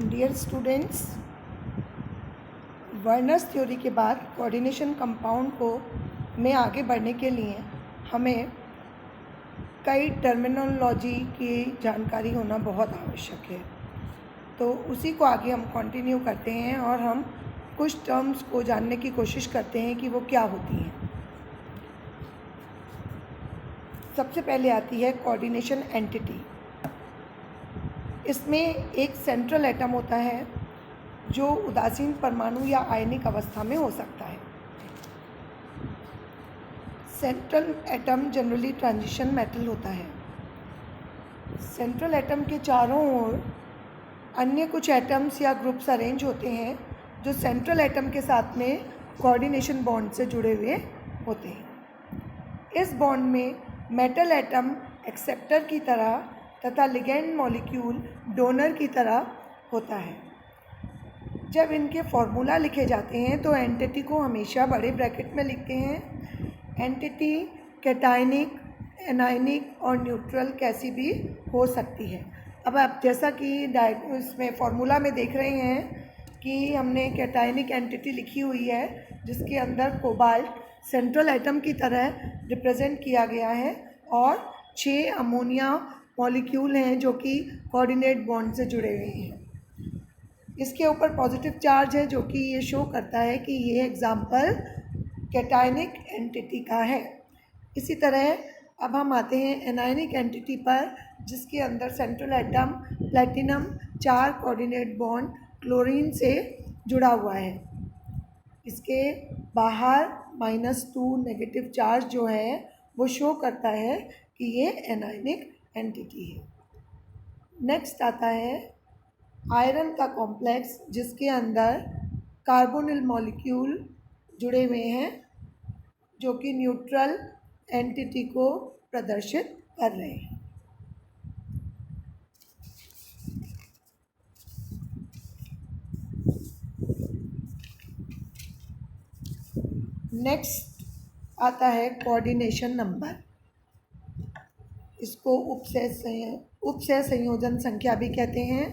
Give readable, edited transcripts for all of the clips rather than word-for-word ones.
Dear students, Werner's theory के बाद coordination compound को में आगे बढ़ने के लिए हमें कई टर्मिनोलॉजी की जानकारी होना बहुत आवश्यक है। तो उसी को आगे हम कंटिन्यू करते हैं और हम कुछ टर्म्स को जानने की कोशिश करते हैं कि वो क्या होती हैं। सबसे पहले आती है कोऑर्डिनेशन एंटिटी। इसमें एक सेंट्रल एटम होता है जो उदासीन परमाणु या आयनिक अवस्था में हो सकता है। Central atom generally transition metal होता है। सेंट्रल एटम के चारों ओर अन्य कुछ एटम्स या ग्रुप्स अरेंज होते हैं जो सेंट्रल एटम के साथ में कोऑर्डिनेशन बॉन्ड से जुड़े हुए होते हैं। इस बॉन्ड में मेटल एटम एक्सेप्टर की तरह तथा लिगेंड मॉलिक्यूल डोनर की तरह होता है। जब इनके फॉर्मूला लिखे जाते हैं तो एंटिटी को हमेशा बड़े ब्रैकेट में लिखते हैं। एंटिटी कैटायनिक, एनायनिक और न्यूट्रल कैसी भी हो सकती है। अब आप जैसा कि इसमें फॉर्मूला में देख रहे हैं कि हमने कैटायनिक एंटिटी लिखी हुई है जिसके अंदर कोबाल्ट सेंट्रल एटम की तरह रिप्रेजेंट किया गया है और 6 अमोनिया मॉलिक्यूल हैं जो कि कोऑर्डिनेट बॉन्ड से जुड़े हुए हैं। इसके ऊपर पॉजिटिव चार्ज है जो कि ये शो करता है कि ये एग्जाम्पल कैटायनिक एंटिटी का है। इसी तरह अब हम आते हैं एनायनिक एंटिटी पर, जिसके अंदर central atom platinum 4 coordinate bond chlorine से जुड़ा हुआ है। इसके बाहर -2 नेगेटिव चार्ज जो है वो शो करता है कि ये एनायनिक एंटिटी है। नेक्स्ट आता है आयरन का कॉम्प्लेक्स, जिसके अंदर कार्बोनिल मॉलिक्यूल जुड़े हुए हैं जो कि न्यूट्रल एंटिटी को प्रदर्शित कर रहे हैं। नेक्स्ट आता है कोऑर्डिनेशन नंबर। इसको उपसह संयोजन संख्या भी कहते हैं।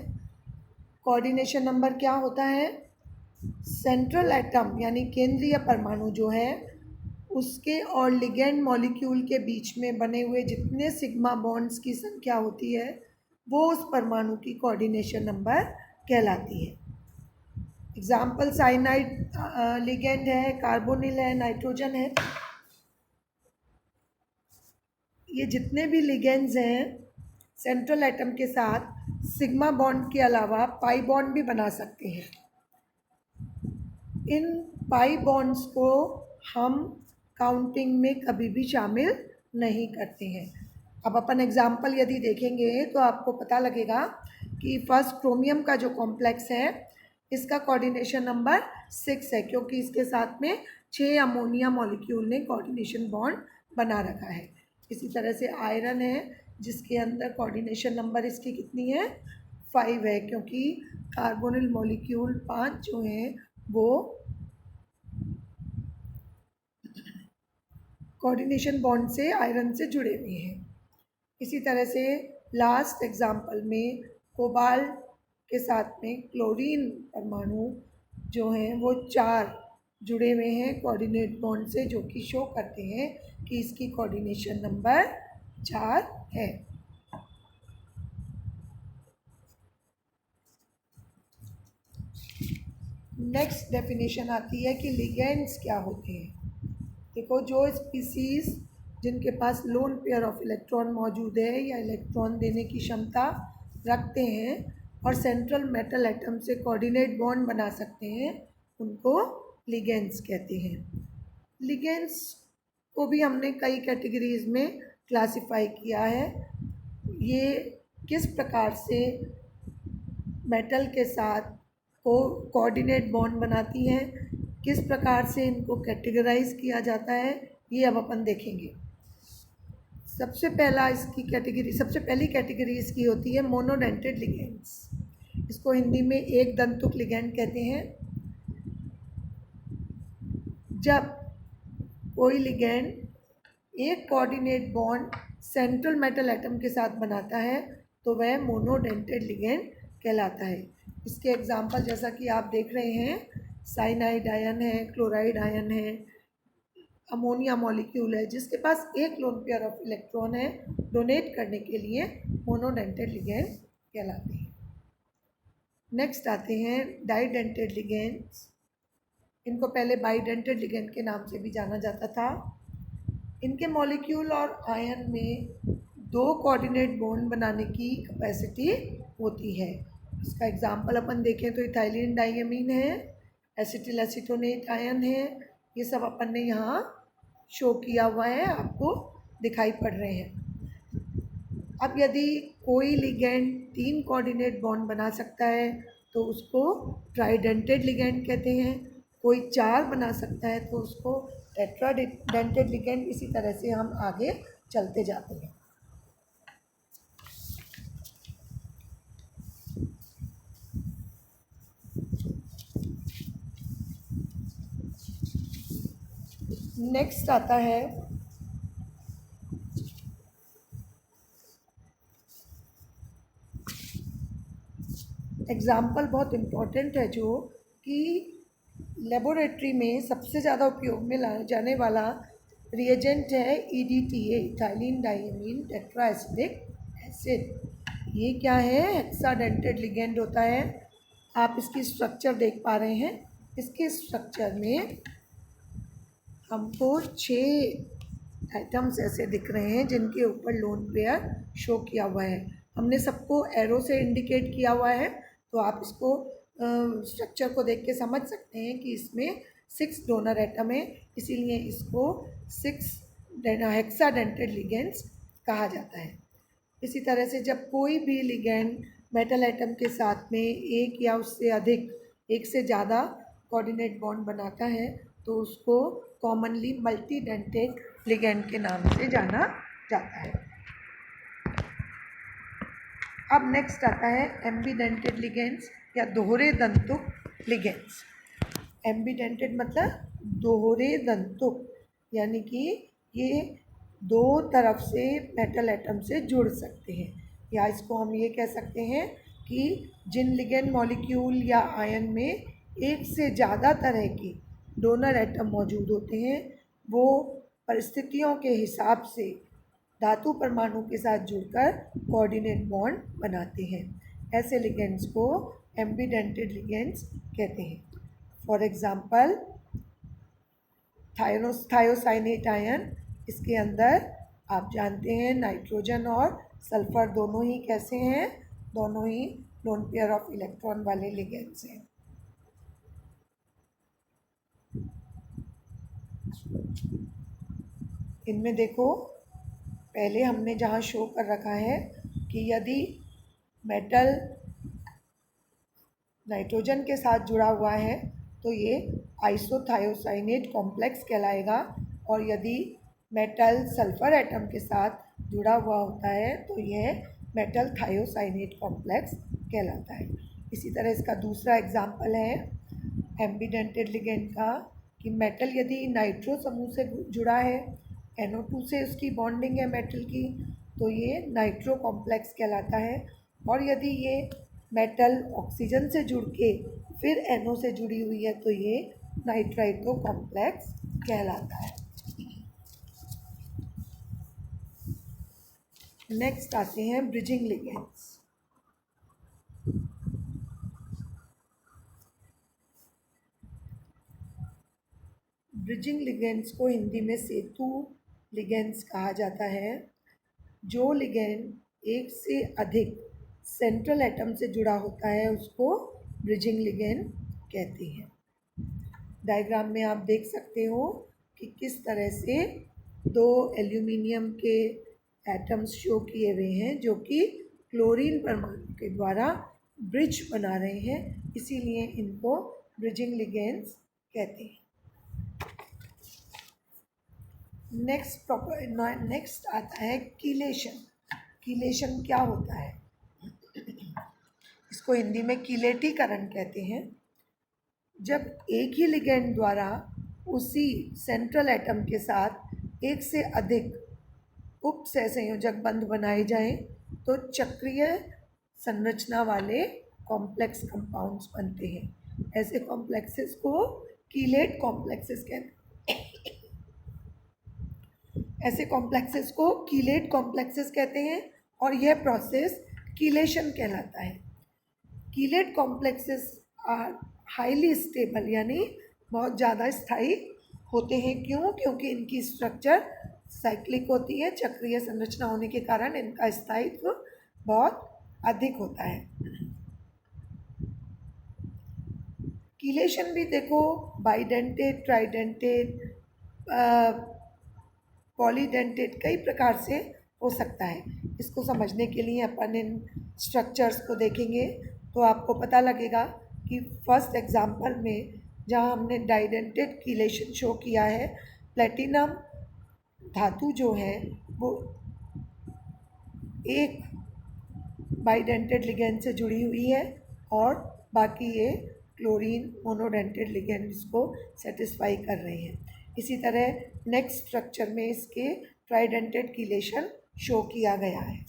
कोऑर्डिनेशन नंबर क्या होता है? सेंट्रल एटम यानी केंद्रीय परमाणु जो है उसके और लिगेंड मॉलिक्यूल के बीच में बने हुए जितने सिग्मा बॉन्ड्स की संख्या होती है वो उस परमाणु की कोऑर्डिनेशन नंबर कहलाती है। एग्जाम्पल साइनाइड लिगेंड है, कार्बोनिल है, नाइट्रोजन है। ये जितने भी लिगेंड्स हैं सेंट्रल एटम के साथ सिग्मा बॉन्ड के अलावा पाई बॉन्ड भी बना सकते हैं। इन पाई बॉन्ड्स को हम काउंटिंग में कभी भी शामिल नहीं करते हैं। अब अपन एग्जाम्पल यदि देखेंगे तो आपको पता लगेगा कि फर्स्ट क्रोमियम का जो कॉम्प्लेक्स है इसका कोऑर्डिनेशन नंबर 6 है, क्योंकि इसके साथ में 6 अमोनिया मॉलिक्यूल ने कोऑर्डिनेशन बॉन्ड बना रखा है। इसी तरह से आयरन है जिसके अंदर कोऑर्डिनेशन नंबर इसकी कितनी है? 5 है, क्योंकि कार्बोनिल मॉलिक्यूल 5 जो हैं वो कोऑर्डिनेशन बॉन्ड से आयरन से जुड़े हुए हैं। इसी तरह से लास्ट एग्जाम्पल में कोबाल्ट के साथ में क्लोरीन परमाणु जो हैं वो 4 जुड़े हुए हैं कोऑर्डिनेट बॉन्ड से, जो कि शो करते हैं कि इसकी कोऑर्डिनेशन नंबर 4 है। नेक्स्ट डेफिनेशन आती है कि लिगेंड्स क्या होते हैं। देखो, जो स्पीसीज़ जिनके पास लोन पेयर ऑफ इलेक्ट्रॉन मौजूद है या इलेक्ट्रॉन देने की क्षमता रखते हैं और सेंट्रल मेटल एटम से कोऑर्डिनेट बॉन्ड बना सकते हैं उनको लिगेंड्स कहते हैं। लिगेंड्स को भी हमने कई कैटेगरीज में क्लासिफाई किया है। ये किस प्रकार से मेटल के साथ कोऑर्डिनेट बॉन्ड बनाती हैं, किस प्रकार से इनको कैटेगराइज किया जाता है, ये अब अपन देखेंगे। सबसे पहली कैटेगरी इसकी होती है मोनोडेंटेड लिगेंड्स। इसको हिंदी में एक दंतुक लिगेंड कहते हैं। जब कोई लिगेंड एक coordinate bond central metal atom के साथ बनाता है तो वह मोनोडेंटेड लिगेंड कहलाता है। इसके एग्जाम्पल जैसा कि आप देख रहे हैं, साइनाइड आयन है, क्लोराइड आयन है, अमोनिया मॉलिक्यूल है जिसके पास एक लोन पेयर ऑफ इलेक्ट्रॉन है, डोनेट करने के लिए मोनोडेंटेड लिगेंड कहलाते हैं। नेक्स्ट आते हैं डाइडेंटेड लिगेंड्स। इनको पहले बाइडेंटेड लिगेंड के नाम से भी जाना जाता था। इनके मॉलिक्यूल और आयन में 2 कोऑर्डिनेट बॉन्ड बनाने की कैपेसिटी होती है। इसका एग्जांपल अपन देखें तो इथाइलिन डाइएमीन है, एसिटिल एसीटोनेट आयन है, ये सब अपन ने यहाँ शो किया हुआ है, आपको दिखाई पड़ रहे हैं। अब यदि कोई लिगेंड 3 कोऑर्डिनेट बॉन्ड बना सकता है तो उसको ट्राइडेंटेड लिगेंड कहते हैं। कोई 4 बना सकता है तो उसको टेट्राडेंटेड लिगेंड। इसी तरह से हम आगे चलते जाते हैं। नेक्स्ट आता है एग्जाम्पल, बहुत इम्पोर्टेंट है, जो कि लेबोरेटरी में सबसे ज़्यादा उपयोग में लाया जाने वाला रिएजेंट है EDTA, इथाइलिन डाइएमीन टेट्राएसिटिक एसिड। ये क्या है? हेक्साडेंटेड लिगेंड होता है। आप इसकी स्ट्रक्चर देख पा रहे हैं। इसके स्ट्रक्चर में हमको 6 एटम्स ऐसे दिख रहे हैं जिनके ऊपर लोन पेयर शो किया हुआ है। हमने सबको एरो से इंडिकेट किया हुआ है, तो आप इसको स्ट्रक्चर को देख के समझ सकते हैं कि इसमें 6 डोनर एटम है, इसीलिए इसको 6 हेक्साडेंटेड लिगेंड्स कहा जाता है। इसी तरह से जब कोई भी लिगेंड मेटल एटम के साथ में एक या उससे अधिक, एक से ज़्यादा कोऑर्डिनेट बॉन्ड बनाता है तो उसको कॉमनली मल्टी डेंटेड लिगेंड के नाम से जाना जाता है। अब नेक्स्ट आता है एम्बीडेंटेड लिगेंड्स या दोहरे दंतुक लिगेंड्स। एम्बीडेंटेड मतलब दोहरे दंतुक, यानी कि ये 2 तरफ से मेटल एटम से जुड़ सकते हैं, या इसको हम ये कह सकते हैं कि जिन लिगेंड मॉलिक्यूल या आयन में एक से ज़्यादा तरह के डोनर एटम मौजूद होते हैं वो परिस्थितियों के हिसाब से धातु परमाणु के साथ जुड़कर कोऑर्डिनेट बॉन्ड बनाते हैं। ऐसे लिगेंड्स को एम्बीडेंटेड लिगेंड्स कहते हैं। फॉर एग्जांपल थायोसाइनेट आयन, इसके अंदर आप जानते हैं नाइट्रोजन और सल्फर दोनों ही कैसे हैं? दोनों ही लोन पेयर ऑफ इलेक्ट्रॉन वाले लिगेंड्स हैं। इनमें देखो, पहले हमने जहाँ शो कर रखा है कि यदि मेटल नाइट्रोजन के साथ जुड़ा हुआ है तो ये आइसोथायोसाइनेट कॉम्प्लेक्स कहलाएगा, और यदि मेटल सल्फर एटम के साथ जुड़ा हुआ होता है तो यह मेटल थायोसाइनेट कॉम्प्लेक्स कहलाता है। इसी तरह इसका दूसरा एग्जाम्पल है एम्बीडेंटेड लिगेंड का, कि मेटल यदि नाइट्रो समूह से जुड़ा है, NO2 से उसकी बॉन्डिंग है मेटल की, तो ये नाइट्रो कॉम्प्लेक्स कहलाता है। और यदि ये मेटल ऑक्सीजन से जुड़ के फिर NO से जुड़ी हुई है तो ये नाइट्राइटो कॉम्प्लेक्स कहलाता है। नेक्स्ट आते हैं ब्रिजिंग लिगेंड्स। ब्रिजिंग लिगेंड्स को हिंदी में सेतु लिगेंड्स कहा जाता है। जो लिगेंड एक से अधिक सेंट्रल एटम से जुड़ा होता है उसको ब्रिजिंग लिगेंड कहते हैं। डायग्राम में आप देख सकते हो कि किस तरह से 2 एल्यूमिनियम के एटम्स शो किए हुए हैं जो कि क्लोरीन परमाणु के द्वारा ब्रिज बना रहे हैं, इसीलिए इनको ब्रिजिंग लिगेंड्स कहते हैं। नेक्स्ट आता है कीलेशन। कीलेशन क्या होता है? इसको हिंदी में कीलेटीकरण कहते हैं। जब एक ही लिगेंड द्वारा उसी सेंट्रल एटम के साथ एक से अधिक उप सहसंयोजक बंध बनाए जाएं तो चक्रीय संरचना वाले कॉम्प्लेक्स कंपाउंड्स बनते हैं। ऐसे कॉम्प्लेक्सेस को कीलेट कॉम्प्लेक्सेस कहते हैं। ऐसे कॉम्प्लेक्सेस को कीलेट कॉम्प्लेक्सेस कहते हैं और यह प्रोसेस कीलेशन कहलाता है। Chelate complexes are highly stable, यानी बहुत ज़्यादा स्थायी होते हैं। क्यों? क्योंकि इनकी स्ट्रक्चर साइक्लिक होती है, चक्रीय संरचना होने के कारण इनका स्थायित्व बहुत अधिक होता है। कीलेशन भी देखो बाइडेंटेड, ट्राइडेंटेड, पॉलीडेंटेड कई प्रकार से हो सकता है। इसको समझने के लिए अपन इन स्ट्रक्चर्स को देखेंगे तो आपको पता लगेगा कि फर्स्ट एग्जांपल में जहाँ हमने डाइडेंटेड कीलेशन शो किया है, प्लेटिनम धातु जो है वो एक बाइडेंटेड लिगेंड से जुड़ी हुई है और बाकी ये क्लोरीन मोनोडेंटेड लिगेंड इसको सेटिस्फाई कर रहे हैं। इसी तरह नेक्स्ट स्ट्रक्चर में इसके ट्राइडेंटेड कीलेशन शो किया गया है।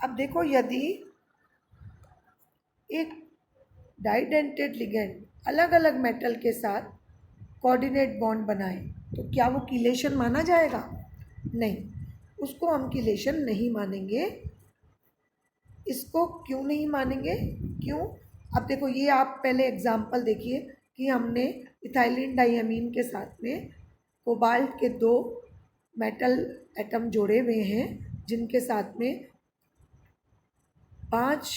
अब देखो, यदि एक डाइडेंटेड लिगेंड अलग अलग मेटल के साथ कोऑर्डिनेट बॉन्ड बनाए तो क्या वो कीलेशन माना जाएगा? नहीं, उसको हम कीलेशन नहीं मानेंगे। इसको क्यों नहीं मानेंगे? क्यों? अब देखो, ये आप पहले एग्जांपल देखिए कि हमने इथाइलिन डाइअमीन के साथ में कोबाल्ट के 2 मेटल एटम जोड़े हुए हैं जिनके साथ में 5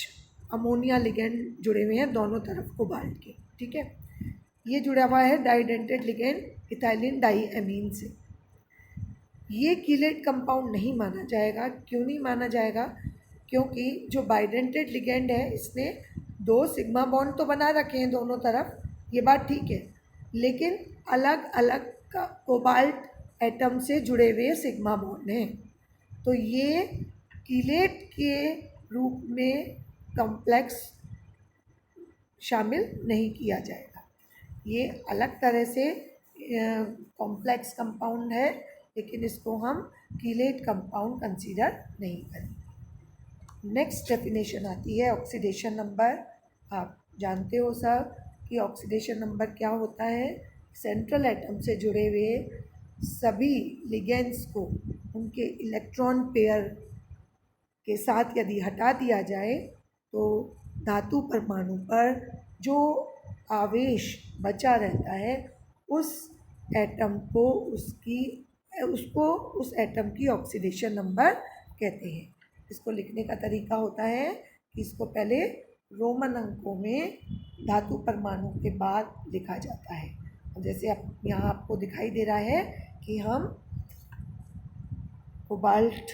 अमोनिया लिगेंड जुड़े हुए हैं दोनों तरफ कोबाल्ट के। ठीक है, ये जुड़ा हुआ है डाइडेंटेड लिगेंड इथाइलिन डाइअमीन से। ये कीलेट कंपाउंड नहीं माना जाएगा। क्यों नहीं माना जाएगा? क्योंकि जो बाइडेंटेड लिगेंड है इसने 2 सिग्मा बॉन्ड तो बना रखे हैं दोनों तरफ, ये बात ठीक है, लेकिन अलग अलग का कोबाल्ट एटम से जुड़े हुए सिग्मा बॉन्ड हैं। तो ये कीलेट के रूप में कॉम्प्लेक्स शामिल नहीं किया जाएगा। ये अलग तरह से कॉम्प्लेक्स कंपाउंड है, लेकिन इसको हम कीलेट कंपाउंड कंसीडर नहीं करेंगे। नेक्स्ट डेफिनेशन आती है ऑक्सीडेशन नंबर। आप जानते हो सब कि ऑक्सीडेशन नंबर क्या होता है। सेंट्रल एटम से जुड़े हुए सभी लिगेंड्स को उनके इलेक्ट्रॉन पेयर के साथ यदि हटा दिया जाए तो धातु परमाणु पर जो आवेश बचा रहता है उस एटम को उस एटम की ऑक्सीडेशन नंबर कहते हैं। इसको लिखने का तरीका होता है कि इसको पहले रोमन अंकों में धातु परमाणु के बाद लिखा जाता है। जैसे अब यहाँ आपको दिखाई दे रहा है कि हम कोबाल्ट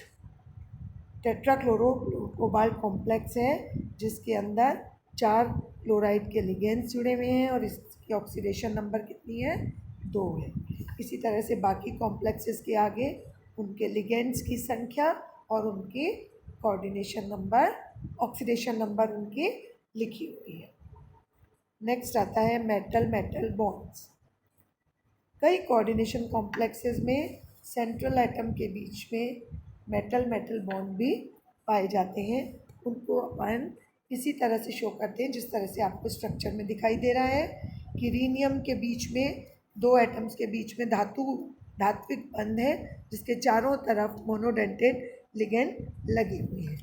टेट्राक्लोरो कोबाल्ट कॉम्प्लेक्स है जिसके अंदर 4 क्लोराइड के लिगेंड्स जुड़े हुए हैं और इसकी ऑक्सीडेशन नंबर कितनी है? 2 है। इसी तरह से बाकी कॉम्प्लेक्सेस के आगे उनके लिगेंड्स की संख्या और उनकी कोऑर्डिनेशन नंबर, ऑक्सीडेशन नंबर उनकी लिखी हुई है। नेक्स्ट आता है मेटल मेटल बॉन्ड्स। कई कोऑर्डिनेशन कॉम्प्लेक्सेस में सेंट्रल एटम के बीच में मेटल मेटल बॉन्ड भी पाए जाते हैं। उनको अपन इसी तरह से शो करते हैं जिस तरह से आपको स्ट्रक्चर में दिखाई दे रहा है कि रीनियम के बीच में 2 एटम्स के बीच में धात्विक बंध है जिसके चारों तरफ मोनोडेंटेड लिगेंड लगी हुई है।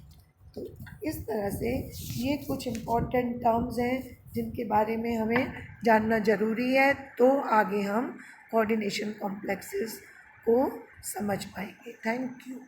तो इस तरह से ये कुछ इम्पॉर्टेंट टर्म्स हैं जिनके बारे में हमें जानना ज़रूरी है, तो आगे हम कोऑर्डिनेशन कॉम्प्लेक्सेस को समझ पाएंगे। Thank you.